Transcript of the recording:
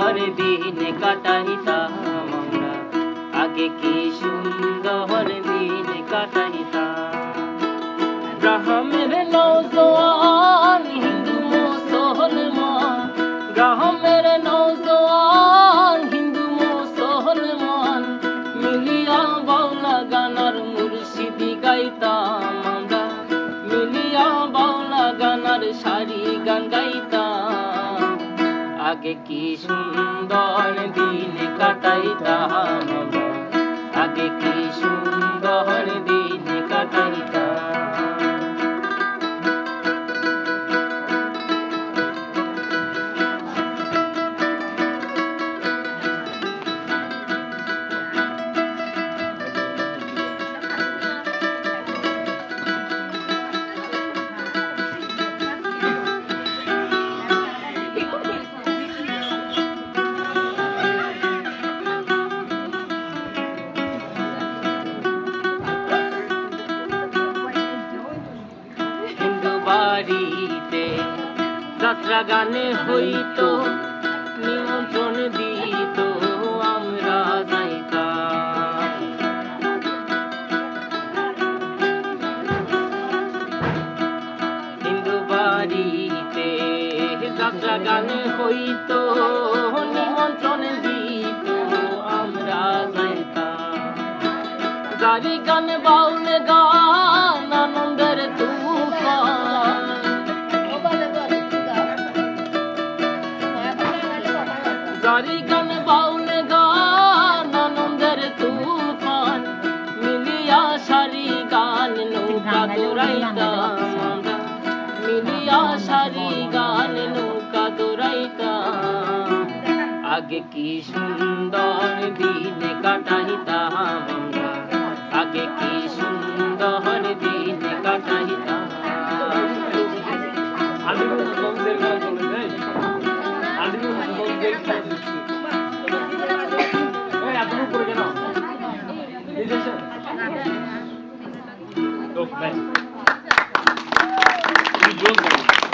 সুন্দর দিন কাটাইতাম আমরা, আগে কি সুন্দর দিন কাটাইতাম। গ্রামের নওজোয়ান হিন্দু মুসলমান, গ্রামের নওজোয়ান হিন্দু মুসলমান, মিলিয়া বাউলা গানার মুর্শিদি গাইতাম আমরা, মিলিয়া বাউলা গানার সারি গান গাইতাম। আগে কি সুন্দর দিন কাটাইতাম আমরা, আগে কি সুন্দর দিন কাটাইতাম। বাড়িতে যাত্রা গানে হইতো, নিমন্ত্রণ দিত আমরা যাইতাম। হিন্দু বাড়িতে যাত্রা গানে হইতো, নিমন্ত্রণ দিত আমরা যাইতাম। জারি গান বাউল গান আনন্দের তুফান, জারি গান বাউল গান আনন্দের তুফান, মিলিয়া সারি গান নৌকা দৌড়াইতাম আমরা, মিলিয়া সারি গান নৌকা দৌড়াইতাম। আগে কি সুন্দর দিন কাটাইতাম আমরা, আগে কি সুন্দর দিন কাটাইতাম। Jones